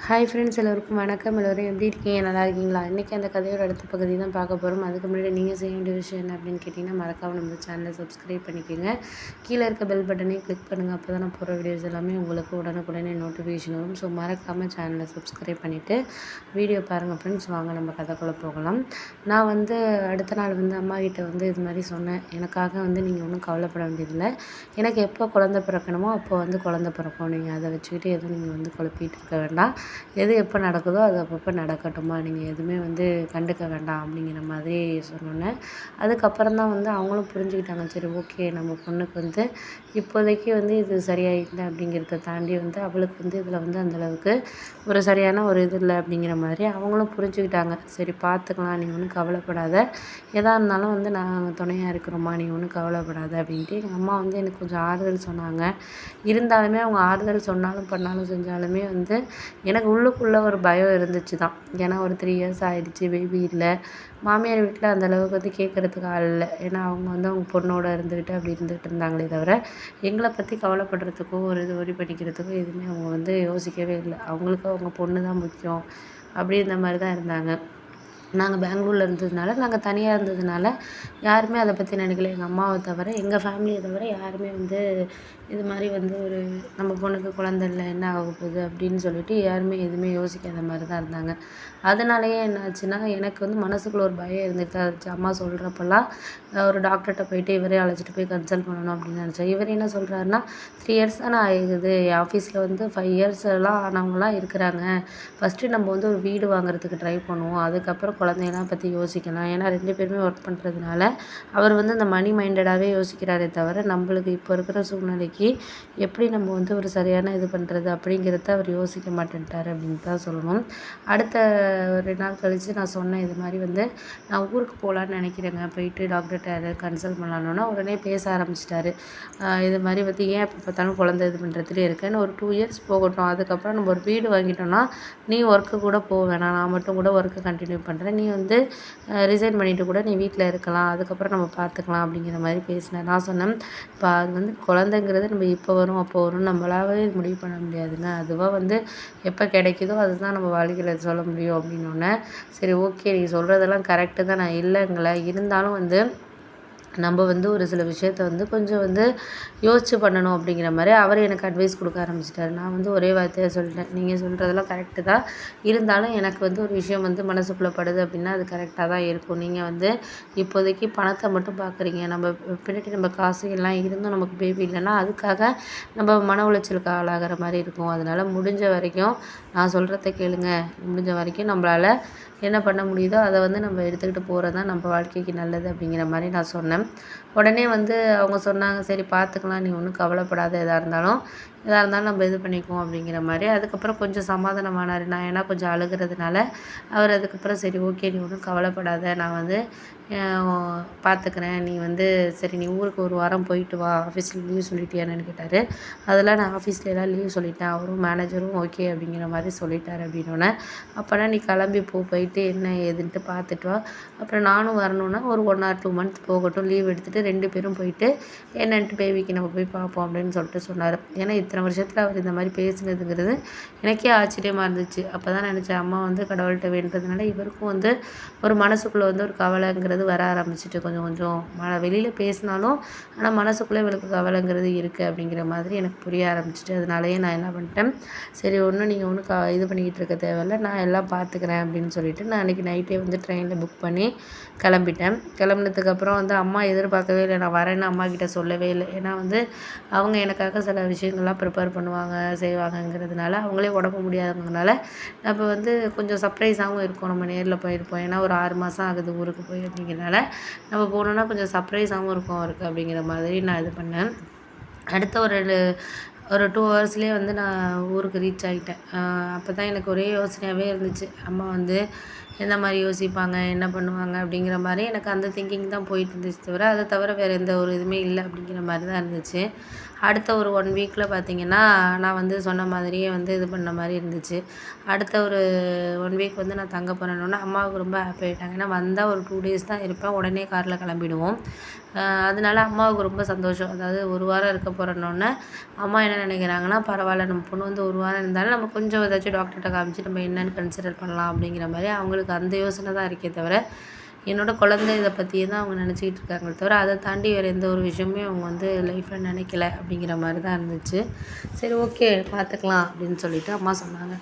Hi friends, எல்லோருக்கும் வணக்கம். எல்லோரும் எப்படி இருக்கீங்க? நல்லா இருக்கீங்களா? இன்றைக்கி அந்த கதையோட அடுத்த பகுதி தான் பார்க்க போகிறோம். அதுக்கு முன்னாடி நீங்கள் செய்ய வேண்டிய விஷயம் என்ன அப்படின்னு கேட்டிங்கன்னா, மறக்காமல் நம்ம சேனலை சப்ஸ்கிரைப் பண்ணிக்கோங்க. கீழே இருக்க பெல் பட்டனையும் கிளிக் பண்ணுங்கள். அப்போ தான் நான் போகிற வீடியோஸ் எல்லாமே உங்களுக்கு உடனுக்குடனே நோட்டிஃபிகேஷன் வரும். ஸோ மறக்காமல் சேனலை சப்ஸ்கிரைப் பண்ணிவிட்டு வீடியோ பாருங்கள் ஃப்ரெண்ட்ஸ். வாங்க நம்ம கதைக்குள்ளே போகலாம். நான் அடுத்த நாள் அம்மா கிட்ட இது மாதிரி சொன்னேன். எனக்காக நீங்கள் ஒன்றும் கவலைப்பட வேண்டியதில்லை. எனக்கு எப்போ குழந்தை பிறக்கணுமோ அப்போ குழந்தை பிறக்கும். நீங்கள் அதை வச்சுக்கிட்டு எதுவும் நீங்கள் குழப்பிட்டு இருக்க வேண்டாம். எது எப்போ நடக்குதோ அது அப்பப்போ நடக்கட்டுமா, நீங்கள் எதுவுமே கண்டுக்க வேண்டாம் அப்படிங்கிற மாதிரி சொன்னோன்னே, அதுக்கப்புறம் தான் அவங்களும் புரிஞ்சுக்கிட்டாங்க. சரி, ஓகே, நம்ம பொண்ணுக்கு இப்போதைக்கு இது சரியாயில்லை அப்படிங்கிறத தாண்டி அவளுக்கு இதில் அந்தளவுக்கு ஒரு சரியான ஒரு இது இல்லை அப்படிங்கிற மாதிரி அவங்களும் புரிஞ்சுக்கிட்டாங்க. சரி, பார்த்துக்கலாம், நீ ஒன்றும் கவலைப்படாத, எதாக இருந்தாலும் நான் துணையாக இருக்கிறோம்மா, நீ ஒன்றும் கவலைப்படாத அப்படின்ட்டு எங்கள் அம்மா எனக்கு கொஞ்சம் ஆறுதல் சொன்னாங்க. இருந்தாலுமே அவங்க ஆறுதல் சொன்னாலும் பண்ணாலும் செஞ்சாலுமே எனக்கு உள்ளுக்குள்ளே ஒரு பயம் இருந்துச்சு தான். ஏன்னா ஒரு 3 இயர்ஸ் ஆகிடுச்சு, பேபி இல்லை. மாமியார் வீட்டில் அந்தளவுக்கு கேட்குறதுக்கு ஆள் இல்லை. ஏன்னா அவங்க அவங்க பொண்ணோடு இருந்துக்கிட்டு அப்படி இருந்துகிட்டு இருந்தாங்களே தவிர எங்களை பற்றி கவலைப்படுறதுக்கோ ஒரு இது ஒரி பண்ணிக்கிறதுக்கோ எதுவுமே அவங்க யோசிக்கவே இல்லை. அவங்களுக்கு அவங்க பொண்ணு தான் முக்கியம் அப்படி இந்த மாதிரி தான் இருந்தாங்க. நாங்கள் பெங்களூரில் இருந்ததுனால, நாங்கள் தனியாக இருந்ததுனால யாருமே அதை பற்றி நினைக்கல. எங்கள் அம்மாவை தவிர, எங்கள் ஃபேமிலியை தவிர யாருமே இது மாதிரி ஒரு நம்ம பொண்ணுக்கு குழந்தை இல்லை, என்ன ஆக போகுது அப்படின்னு சொல்லிட்டு யாருமே எதுவுமே யோசிக்காத மாதிரி தான் இருந்தாங்க. அதனாலேயே என்ன ஆச்சுன்னா, எனக்கு மனசுக்குள்ள ஒரு பயம் இருந்துட்டு தான் இருந்துச்சு. அம்மா சொல்கிறப்பெல்லாம் ஒரு டாக்டர்கிட்ட போயிட்டு இவரே அழைச்சிட்டு போய் கன்சல்ட் பண்ணணும் அப்படின்னு நினச்சேன். இவர் என்ன சொல்கிறாருன்னா, 3 இயர்ஸ் தானே ஆகிடுது, என் ஆஃபீஸில் 5 இயர்ஸ் எல்லாம் ஆனவங்களாம் இருக்கிறாங்க. ஃபஸ்ட்டு நம்ம ஒரு வீடு வாங்குறதுக்கு ட்ரை பண்ணுவோம், அதுக்கப்புறம் குழந்தையெல்லாம் பற்றி யோசிக்கலாம். ஏன்னா 2 பேருமே ஒர்க் பண்ணுறதுனால அவர் இந்த மணி மைண்டடாகவே யோசிக்கிறாரே தவிர, நம்மளுக்கு இப்போ இருக்கிற சூழ்நிலைக்கு எப்படி நம்ம ஒரு சரியான இது பண்ணுறது அப்படிங்கிறத அவர் யோசிக்க மாட்டேன்ட்டார் அப்படின்னு தான் சொல்லணும். அடுத்த 2 நாள் கழித்து நான் சொன்னேன், இது மாதிரி நான் ஊருக்கு போகலான்னு நினைக்கிறேங்க, போயிட்டு டாக்டர்கிட்ட கன்சல்ட் பண்ணலான்னா உடனே பேச ஆரம்பிச்சிட்டாரு. இது மாதிரி ஏன் எப்போ பார்த்தாலும் குழந்தை இது பண்ணுறதுலே இருக்கேன்னு, ஒரு 2 இயர்ஸ் போகட்டும், அதுக்கப்புறம் நம்ம ஒரு வீடு வாங்கிட்டோம்னா நீ ஒர்க்கு கூட போக வேணாம், நான் மட்டும் கூட ஒர்க்கு கண்டினியூ பண்ணுறேன், நீ ரிசைன் பண்ணிவிட்டு கூட நீ வீட்டில் இருக்கலாம், அதுக்கப்புறம் நம்ம பார்த்துக்கலாம் அப்படிங்கிற மாதிரி பேசினேன். நான் சொன்னேன், இப்போ அது குழந்தைங்கிறது நம்ம இப்போ வரும் அப்போ வரும் நம்மளாவே முடிவு பண்ண முடியாதுங்க, அதுவாக எப்போ கிடைக்குதோ அதுதான் நம்ம வாழ்க்கையில் சொல்ல முடியும் அப்படின்னோடனே, சரி, ஓகே, நீ சொல்கிறதெல்லாம் கரெக்டு தான், நான் இல்லைங்களே, இருந்தாலும் நம்ம ஒரு சில விஷயத்த கொஞ்சம் யோசித்து பண்ணணும் அப்படிங்கிற மாதிரி அவர் எனக்கு அட்வைஸ் கொடுக்க ஆரம்பிச்சிட்டாரு. நான் ஒரே வார்த்தையாக சொல்லிட்டேன், நீங்கள் சொல்கிறதெல்லாம் கரெக்டு தான், இருந்தாலும் எனக்கு ஒரு விஷயம் மனசுக்குள்ளே படுது அப்படின்னா அது கரெக்டாக தான் இருக்கும். நீங்கள் இப்போதைக்கு பணத்தை மட்டும் பார்க்குறீங்க, நம்ம பின்னாடி நம்ம காசு எல்லாம் இருந்தும் நமக்கு பேபி இல்லைன்னா அதுக்காக நம்ம மன உளைச்சலுக்கு ஆளாகிற மாதிரி இருக்கும். அதனால் முடிஞ்ச வரைக்கும் நான் சொல்கிறத கேளுங்க, முடிஞ்ச வரைக்கும் நம்மளால் என்ன பண்ண முடியுதோ அதை நம்ம எடுத்துக்கிட்டு போகிறது தான் நம்ம வாழ்க்கைக்கு நல்லது அப்படிங்கிற மாதிரி நான் சொன்னேன். உடனே அவங்க சொன்னாங்க, சரி பார்த்துக்கலாம், நீ ஒன்றும் கவலைப்படாத, எதாக இருந்தாலும் நம்ம இது பண்ணிக்குவோம் அப்படிங்கிற மாதிரி. அதுக்கப்புறம் கொஞ்சம் சமாதானமானார். நான் ஏன்னா கொஞ்சம் அழுகிறதுனால அவர் அதுக்கப்புறம் சரி, ஓகே, நீ ஒன்றும் கவலைப்படாத, நான் பார்த்துக்கிறேன், நீ சரி, நீ ஊருக்கு 1 வாரம் போயிட்டு வா, ஆஃபீஸில் லீவ் சொல்லிட்டியான்னு கேட்டார். அதெல்லாம் நான் ஆஃபீஸ்லலாம் லீவ் சொல்லிட்டேன், அவரும் மேனேஜரும் ஓகே அப்படிங்கிற மாதிரி சொல்லிட்டார் அப்படின்னோடனே, அப்போனா நீ கிளம்பி போயிட்டு என்ன ஏதுன்ட்டு பார்த்துட்டு வா, அப்புறம் நானும் வரணுன்னா ஒரு 1 or 2 months போகட்டும், லீவ் எடுத்துகிட்டு 2 பேரும் போயிட்டு என்னன்ட்டு பேபிக்கு நம்ம போய் பார்ப்போம் அப்படின்னு சொல்லிட்டு சொன்னார். ஏன்னா இத்தனை வருஷத்தில் அவர் இந்த மாதிரி பேசுனதுங்கிறது எனக்கே ஆச்சரியமாக இருந்துச்சு. அப்போ தான் நினச்சேன், அம்மா கடவுள்கிட்ட வேண்டுறதுனால இவருக்கும் ஒரு மனசுக்குள்ளே ஒரு கவலைங்கிறது வர ஆரம்பிச்சிட்டு, கொஞ்சம் கொஞ்சம் வெளியில் பேசினாலும் ஆனால் மனசுக்குள்ளே இவளுக்கு கவலைங்கிறது இருக்குது அப்படிங்கிற மாதிரி எனக்கு புரிய ஆரம்பிச்சிட்டு, அதனாலேயே நான் என்ன பண்ணிட்டேன், சரி, நீங்கள் ஒன்றும் இது பண்ணிக்கிட்டு இருக்க தேவையில்லை, நான் எல்லாம் பார்த்துக்கிறேன் அப்படின்னு சொல்லிட்டு நான் அன்றைக்கி நைட்டே ட்ரெயினில் புக் பண்ணி கிளம்பிட்டேன். கிளம்புனதுக்கப்புறம் அம்மா எதிர்பார்க்கவே இல்லை, நான் வரேன்னு அம்மாக்கிட்ட சொல்லவே இல்லை. ஏன்னா அவங்க எனக்காக சில விஷயங்கள்லாம் ப்ரிப்பேர் பண்ணுவாங்க செய்வாங்கங்கிறதுனால, அவங்களே உடம்பு முடியாதவங்கனால நம்ம கொஞ்சம் சர்ப்ரைஸாகவும் இருக்கும், நம்ம நேரில் போயிருப்போம். ஏன்னா ஒரு 6 மாதம் ஆகுது ஊருக்கு போய் அப்படிங்கிறதுனால நம்ம போனோன்னா கொஞ்சம் சர்ப்ரைஸாகவும் இருக்கும் அவருக்கு அப்படிங்கிற மாதிரி நான் இது பண்ணேன். அடுத்த ஒரு 2 ஹவர்ஸ்லேயே நான் ஊருக்கு ரீச் ஆகிட்டேன். அப்போ தான் எனக்கு ஒரே யோசனையாகவே இருந்துச்சு, அம்மா எந்த மாதிரி யோசிப்பாங்க, என்ன பண்ணுவாங்க அப்படிங்கிற மாதிரி எனக்கு அந்த திங்கிங் தான் போயிட்டு இருந்துச்சு தவிர, அதை தவிர வேறு எந்த ஒரு இதுவுமே இல்லை அப்படிங்கிற மாதிரி தான் இருந்துச்சு. அடுத்த ஒரு 1 வீக்கில் பார்த்திங்கன்னா நான் வந்து சொன்ன மாதிரியே வந்து இது பண்ண மாதிரி இருந்துச்சு. அடுத்த ஒரு 1 வீக் வந்து நான் தங்க போனேன்னோனே அம்மாவுக்கு ரொம்ப ஹாப்பி ஆகிட்டாங்க. ஏன்னா வந்தால் ஒரு 2 டேஸ் தான் இருப்பேன், உடனே காரில் கிளம்பிடுவோம். அதனால அம்மாவுக்கு ரொம்ப சந்தோஷம். அதாவது 1 வாரம் இருக்க போகிறேன்னோன்னே அம்மா என்ன நினைக்கிறாங்கன்னா, பரவாயில்ல நம்ம பொண்ணு வந்து 1 வாரம் இருந்தாலும் நம்ம கொஞ்சம் ஏதாச்சும் டாக்டர்கிட்ட காமிச்சு நம்ம என்னென்னு கன்சிடர் பண்ணலாம் அப்படிங்கிற மாதிரி அவங்களுக்கு அந்த யோசனை தான் இருக்கே தவிர, என்னோடய குழந்தை இதை பற்றியே தான் அவங்க நினச்சிக்கிட்டு இருக்காங்களே தவிர, அதை தாண்டி வேறு எந்த ஒரு விஷயமே அவங்க வந்து லைஃப்பில் நினைக்கல அப்படிங்கிற மாதிரி தான் இருந்துச்சு. சரி ஓகே பார்த்துக்கலாம் அப்படின்னு சொல்லிட்டு அம்மா சொன்னாங்க.